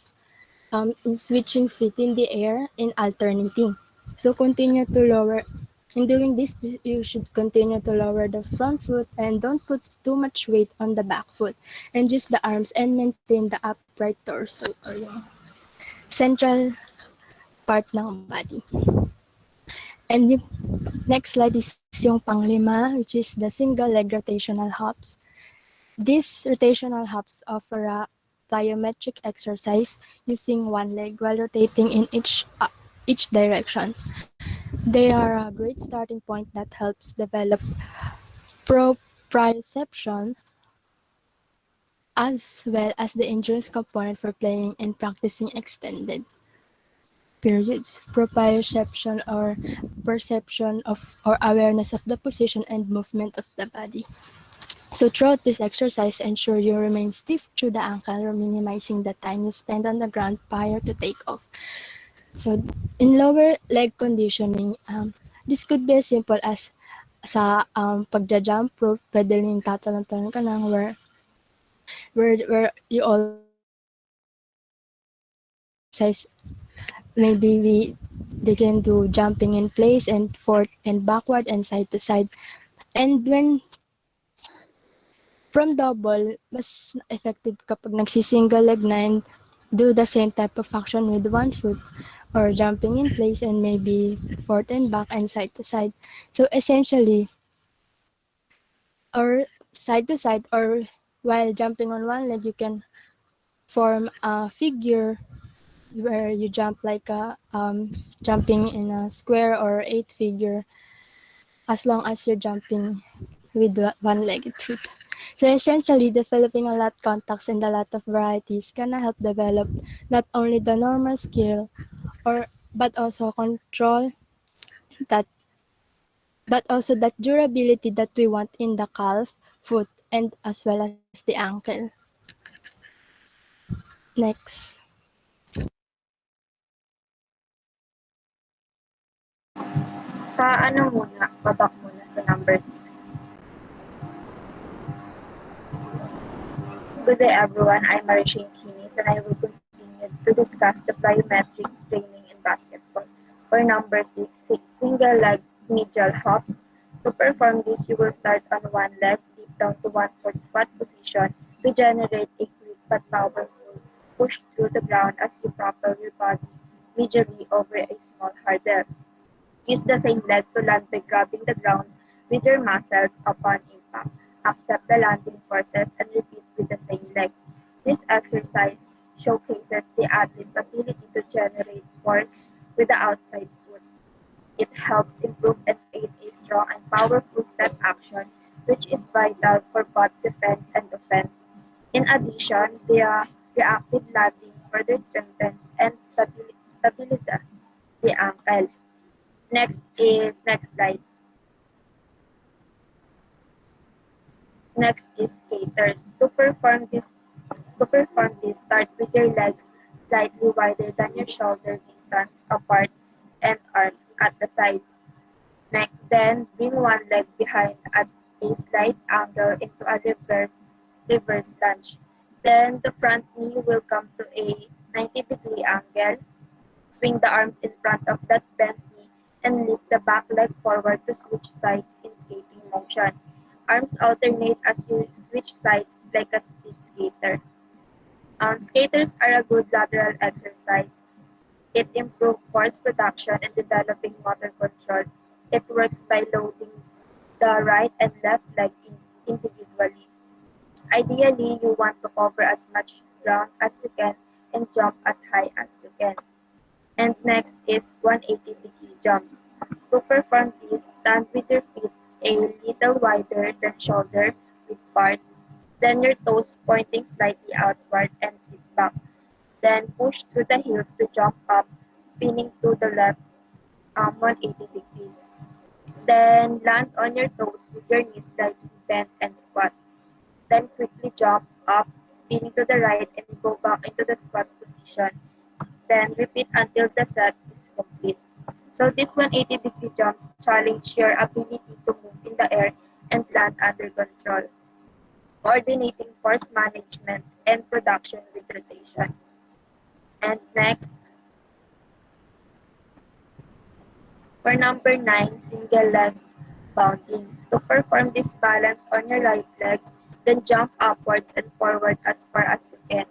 in switching feet in the air, in alternating. So, continue to lower. In doing this, you should continue to lower the front foot and don't put too much weight on the back foot. And use the arms and maintain the upright torso or yung central part ng body. And yung next slide is yung panglima, which is the single leg rotational hops. These rotational hops offer a plyometric exercise using one leg while rotating in each direction. They are a great starting point that helps develop proprioception as well as the endurance component for playing and practicing extended periods. Proprioception or perception of or awareness of the position and movement of the body. So throughout this exercise, ensure you remain stiff through the ankle, minimizing the time you spend on the ground prior to takeoff. So in lower leg conditioning, this could be as simple as sa pagja-jump rope, pwede rin yung tatalon-talon ka lang where you always exercise. Maybe they can do jumping in place and forward and backward and side to side. And when from double, mas effective kapag nagsi-single leg na and do the same type of action with one foot or jumping in place and maybe forward and back and side to side. So essentially, or side to side or while jumping on one leg, you can form a figure where you jump like a jumping in a square or eight figure as long as you're jumping with one-legged foot. So essentially, developing a lot contacts and a lot of varieties can help develop not only the normal skill but also control that but also that durability that we want in the calf, foot, and as well as the ankle. Next. Ano muna, patak muna sa number 6. Good day everyone, I'm Marichin Kinis and I will continue to discuss the plyometric training in basketball. For number 6, single leg medial hops. To perform this, you will start on one leg, deep down to one-foot squat position to generate a quick but powerful push through the ground as you propel your body medially over a small hurdle. Use the same leg to land by grabbing the ground with your muscles upon impact. Accept the landing forces and repeat with the same leg. This exercise showcases the athlete's ability to generate force with the outside foot. It helps improve and create a strong and powerful step action, which is vital for both defense and offense. In addition, the reactive landing further strengthens and stabilizes the ankle. Next slide. Next is skaters. To perform this, start with your legs slightly wider than your shoulder distance apart and arms at the sides. Next, then bring one leg behind at a slight angle into a reverse lunge. Then the front knee will come to a 90-degree angle. Swing the arms in front of that bent knee and lift the back leg forward to switch sides in skating motion. Arms alternate as you switch sides like a speed skater. Skaters are a good lateral exercise. It improves force production and developing motor control. It works by loading the right and left leg individually. Ideally, you want to cover as much ground as you can and jump as high as you can. And next is 180-degree jumps. To perform this, stand with your feet a little wider than shoulder width apart, then your toes pointing slightly outward and sit back. Then push through the heels to jump up, spinning to the left 180 degrees. Then land on your toes with your knees slightly bent and squat. Then quickly jump up, spinning to the right and go back into the squat position. Then repeat until the set is complete. So these 180-degree jumps challenge your ability to move in the air and land under control, coordinating force management and production with rotation. And next, for number 9, single leg bounding. To perform this balance on your right leg, then jump upwards and forward as far as you can.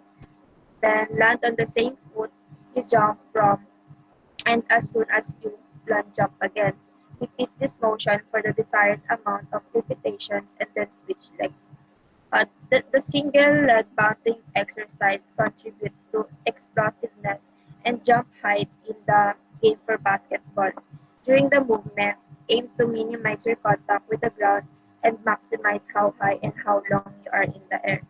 Then land on the same foot you jump from, and as soon as you land, jump again. Repeat this motion for the desired amount of repetitions and then switch legs. The single leg bounding exercise contributes to explosiveness and jump height in the game for basketball. During the movement, aim to minimize your contact with the ground and maximize how high and how long you are in the air.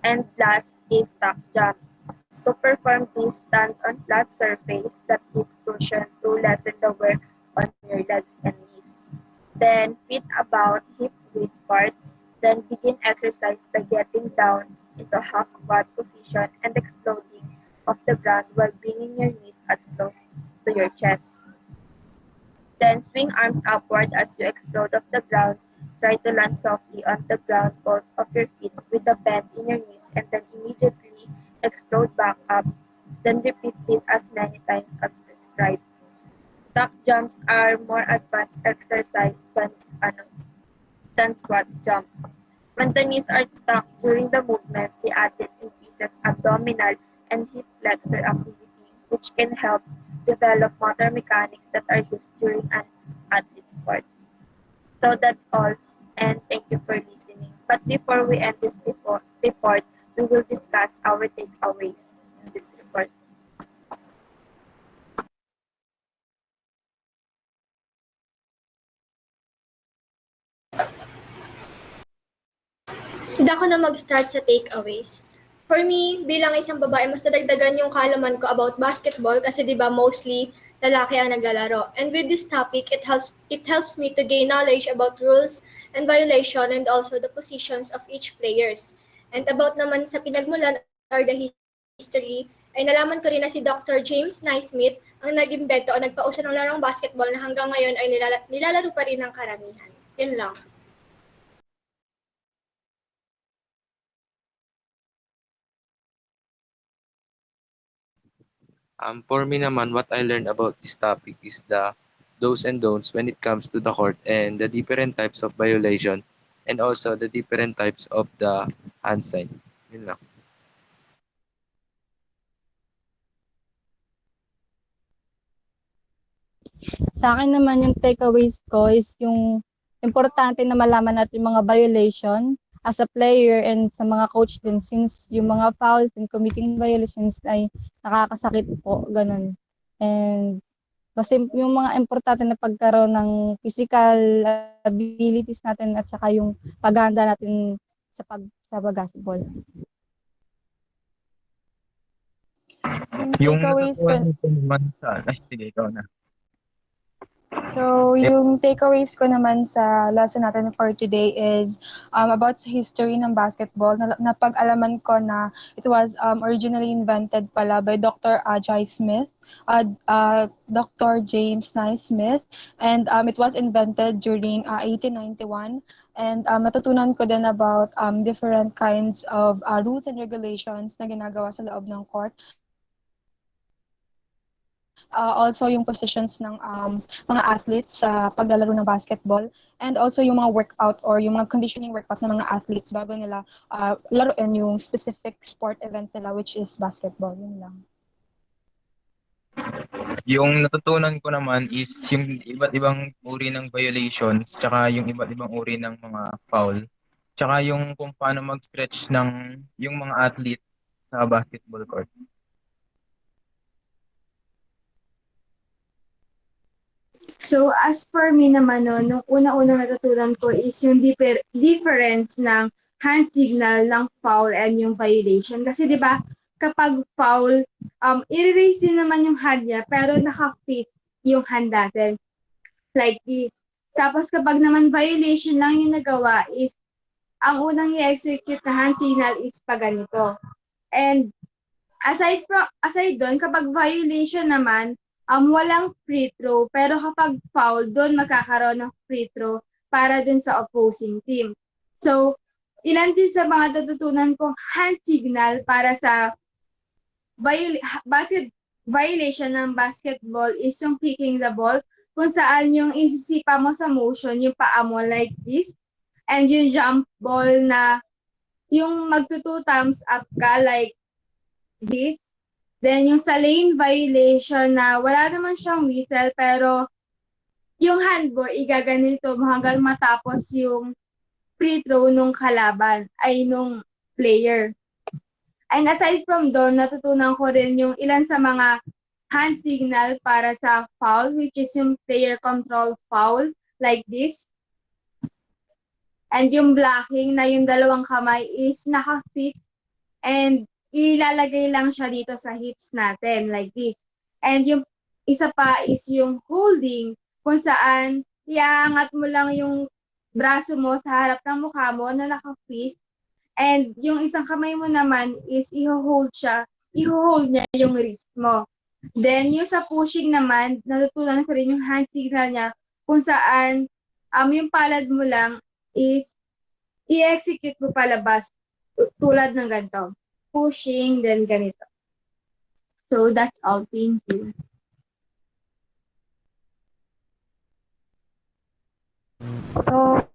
And last is tuck jumps. To perform this, stand on flat surface that is cushioned to lessen the work on your legs and knees. Then feet about hip width apart. Then begin exercise by getting down into half squat position and exploding off the ground while bringing your knees as close to your chest. Then swing arms upward as you explode off the ground. Try to land softly on the ground balls of your feet with a bend in your knees and then immediately explode back up. Then repeat this as many times as prescribed. Tuck jumps are more advanced exercise than squat jump. When the knees are tucked during the movement, the athlete increases abdominal and hip flexor activity, which can help develop motor mechanics that are used during an athlete sport. So that's all, and thank you for listening. But before we end this report we will discuss our takeaways in this report. Hindi ako na mag-start sa takeaways. For me, bilang isang babae, mas nadagdagan yung kaalaman ko about basketball kasi 'di ba mostly lalaki ang naglalaro. And with this topic, it helps me to gain knowledge about rules and violation and also the positions of each players. And about naman sa pinagmulan or the history, ay nalaman ko rin na si Dr. James Naismith ang nag-imbento o nagpauso ng larong basketball na hanggang ngayon ay nilalaro pa rin ng karamihan. Yun lang. For me naman, what I learned about this topic is the do's and don'ts when it comes to the court and the different types of violation and also the different types of the hand sign. Yun lang. Sa akin naman yung takeaways ko is yung importante na malaman natin yung mga violation as a player and sa mga coach din since yung mga fouls and committing violations ay nakakasakit po, ganun. And kasi yung mga importante na pagkaroon ng physical abilities natin at saka yung paghahanda natin sa basketball. Yung Yung takeaways ko natutunan ko naman sa... Ay, sige, ikaw na. So, yung takeaways ko naman sa lesson natin for today is about sa history ng basketball. Napag-alaman ko na it was originally invented pala by Dr. Ajay Smith, Dr. James Naismith, and it was invented during 1891. And natutunan ko din about different kinds of rules and regulations na ginagawa sa loob ng court. Also yung positions ng mga athletes sa paglalaro ng basketball and also yung mga workout or yung mga conditioning workout ng mga athletes bago nila laruin yung specific sport event nila which is basketball. Yun lang. Yung natutunan ko naman is yung iba't ibang uri ng violations, tsaka yung iba't ibang uri ng mga foul, tsaka yung kung paano mag-stretch ng yung mga athlete sa basketball court. So, as for me naman, no, nung una-unang natutunan ko is yung difference ng hand signal ng foul and yung violation. Kasi 'di ba, kapag foul, i-raise din naman yung hand niya, pero naka-face yung hand natin. Like this. Tapos kapag naman violation lang yung nagawa is, ang unang i-execute na hand signal is pa ganito. And aside doon, kapag violation naman, walang free throw. Pero kapag foul, doon magkakaroon ng free throw para dun sa opposing team. So, ilan din sa mga natutunan kong hand signal para sa violation ng basketball is yung kicking the ball, kung saan yung isisipa mo sa motion, yung paa mo like this, and yung jump ball na yung magto 2 thumbs up ka like this. Then, yung sa lane violation na wala naman siyang whistle, pero yung handball, igaganito mo hanggang matapos yung free throw nung kalaban, ay nung player. And aside from doon, natutunan ko rin yung ilan sa mga hand signal para sa foul, which is yung player control foul, like this. And yung blocking na yung dalawang kamay is naka-fist and ilalagay lang siya dito sa hips natin like this. And yung isa pa is yung holding, kung saan iaangat mo lang yung braso mo sa harap ng mukha mo na naka-fist, and yung isang kamay mo naman is iho-hold niya yung wrist mo. Then yung sa pushing naman, natutunan ko rin yung hand signal niya, kung saan yung palad mo lang is i-execute mo palabas tulad ng ganito. Pushing, then ganito. So, that's all. Thank you. So,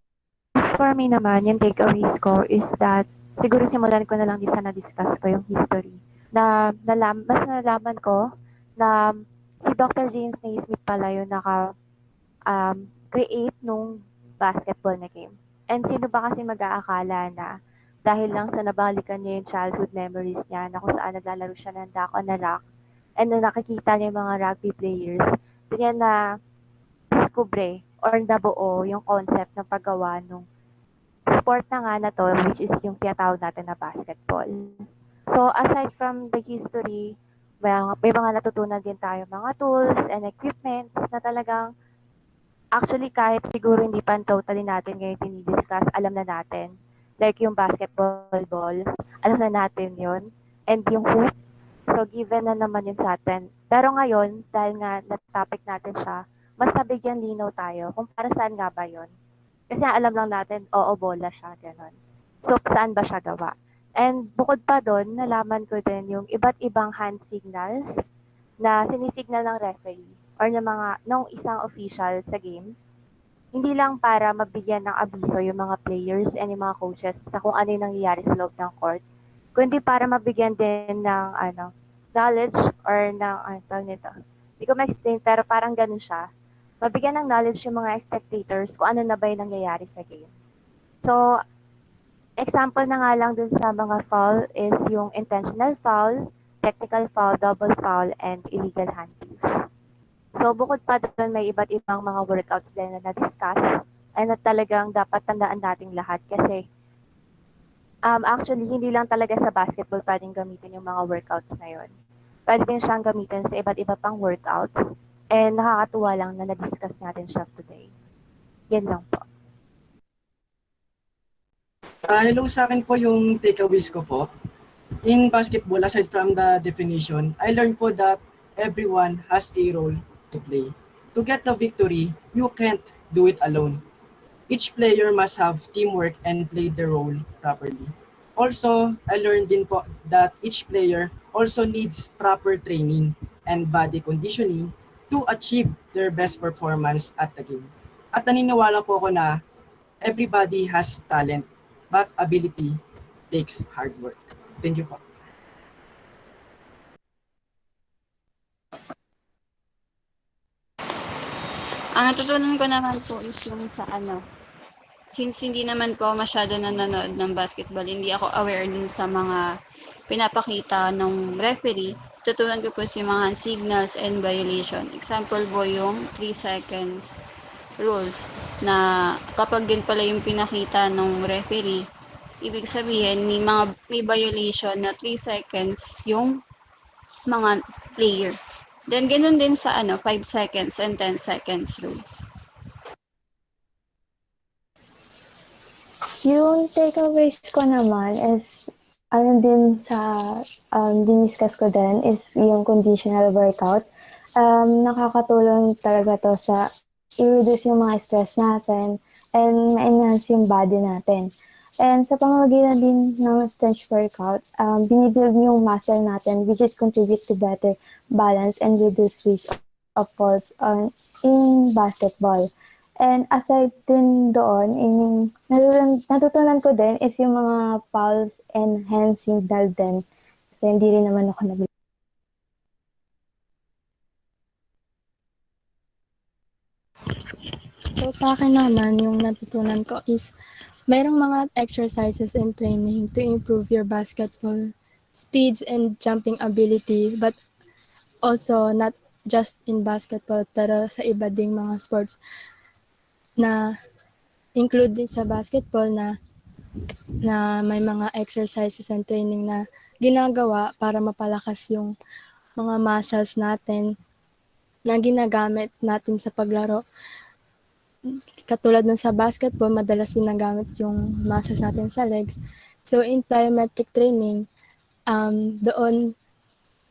for me naman, yung takeaways ko is that siguro simulan ko na lang din sa na-discuss ko yung history. Mas nalaman ko na si Dr. James Naismith pala yung create nung basketball na game. And sino ba kasi mag-aakala na dahil lang sa nabalikan niya yung childhood memories niya na kung saan naglalaro siya ng duck on a rock and na nakikita niya yung mga rugby players, doon niya na discover or nabuo yung concept ng paggawa nung sport na nga na to, which is yung tinatawag natin na basketball. So, aside from the history, may mga natutunan din tayo mga tools and equipments na talagang actually kahit siguro hindi pa totally natin ngayon tinidiscuss, alam na natin. Like yung basketball ball, alam na natin yon. And yung hoop, so given na naman yun sa atin. Pero ngayon, dahil nga na-topic natin siya, mas nabigyan linaw tayo kung para saan nga ba yon. Kasi alam lang natin, oo, bola siya, gano'n. So, saan ba siya gawa? And bukod pa doon, nalaman ko din yung iba't ibang hand signals na sinisignal ng referee or ng mga nung isang official sa game, hindi lang para mabigyan ng abiso yung mga players and yung mga coaches sa kung ano yung nangyayari sa loob ng court, kundi para mabigyan din ng knowledge or ng ano tawag nito. Hindi ko ma-explain pero parang ganun siya. Mabigyan ng knowledge yung mga spectators kung ano na ba yung nangyayari sa game. So, example na nga lang dun sa mga foul is yung intentional foul, technical foul, double foul, and illegal handles. So bukod pa doon may iba't ibang mga workouts din na na-discuss and na talagang dapat tandaan nating lahat kasi actually hindi lang talaga sa basketball pwedeng gamitin yung mga workouts na yun. Pwede din siyang gamitin sa iba't iba pang workouts and nakakatuwa lang na na-discuss natin siya today. Yan lang po. Hello, sa akin po yung takeaways ko po. In basketball, aside from the definition, I learned po that everyone has a role to play. To get the victory, you can't do it alone. Each player must have teamwork and play their role properly. Also, I learned din po that each player also needs proper training and body conditioning to achieve their best performance at the game. At naniniwala po ako na everybody has talent, but ability takes hard work. Thank you po. Ang natutunan ko naman po is yung sa since hindi naman po masyado nanonood ng basketball, hindi ako aware dun sa mga pinapakita ng referee. Tutunan ko po yung mga signals and violation. Example po yung 3 seconds rules na kapag din pala yung pinakita ng referee, ibig sabihin may violation na 3 seconds yung mga player. Then ganun din sa 5 seconds and 10 seconds rules. Yung takeaways ko naman is, ano din sa diniscuss ko din is yung conditional workout. Nakakatulong talaga to sa i-reduce yung mga stress natin and ma-enhance yung body natin. And sa pamamagitan din ng strength workout, binibuild yung muscle natin which is contribute to better balance and reduce risk of falls in basketball. And aside din doon, yung natutunan ko din is yung mga pulse and hand signal din. Kasi hindi rin naman ako nabili. So sa akin naman, yung natutunan ko is mayroong mga exercises and training to improve your basketball speeds and jumping ability, but also not just in basketball pero sa iba ding mga sports na include din sa basketball na may mga exercises and training na ginagawa para mapalakas yung mga muscles natin na ginagamit natin sa paglaro. Katulad nun sa basketball, madalas ginagamit yung muscles natin sa legs. So in plyometric training, doon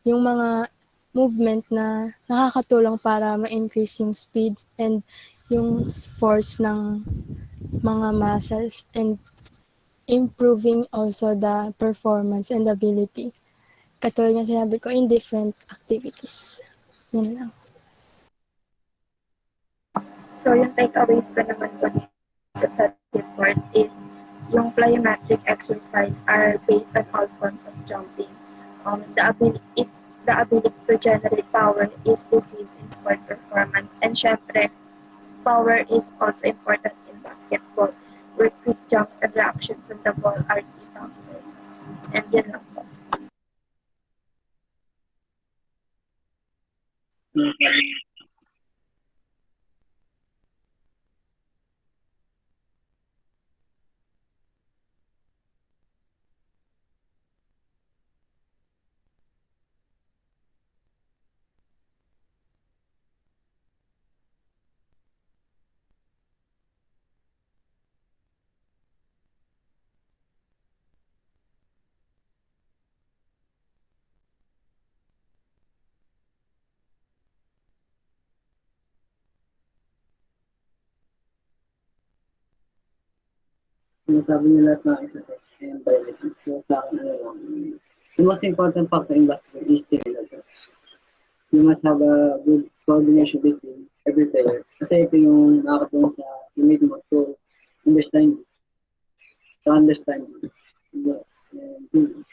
yung mga movement na nakakatulong para ma-increase yung speed and yung force ng mga muscles and improving also the performance and ability. Katulad ng sinabi ko, in different activities. Yun lang. So, yung takeaways ko naman po dito sa report is yung plyometric exercise are based on all forms of jumping. The ability to generate power is decisive in sport performance. And syempre, power is also important in basketball, where quick jumps and reactions on the ball are key factors. And yun lang po. Sinasabi niyo lahat ng exercise and violation. So sa akin, ano lang, the most important factor in basketball is skill level. You must have a good coordination between every player. Kasi ito yung nakakatulong sa teammate mo to understand you, to understand you. And,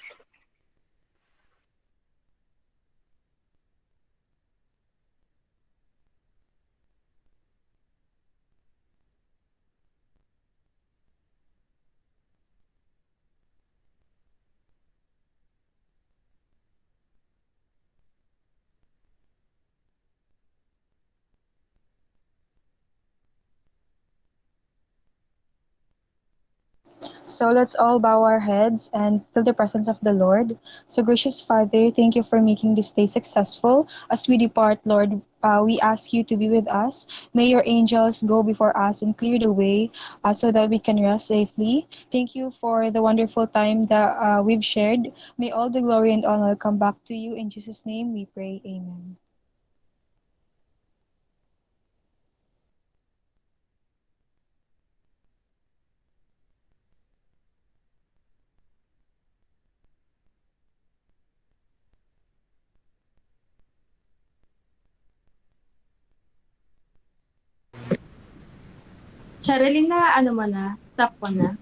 So let's all bow our heads and feel the presence of the Lord. So, gracious Father, thank you for making this day successful. As we depart, Lord, we ask you to be with us. May your angels go before us and clear the way so that we can rest safely. Thank you for the wonderful time that we've shared. May all the glory and honor come back to you. In Jesus' name we pray. Amen. Sherilyn, na ano mo na? Stop ko na?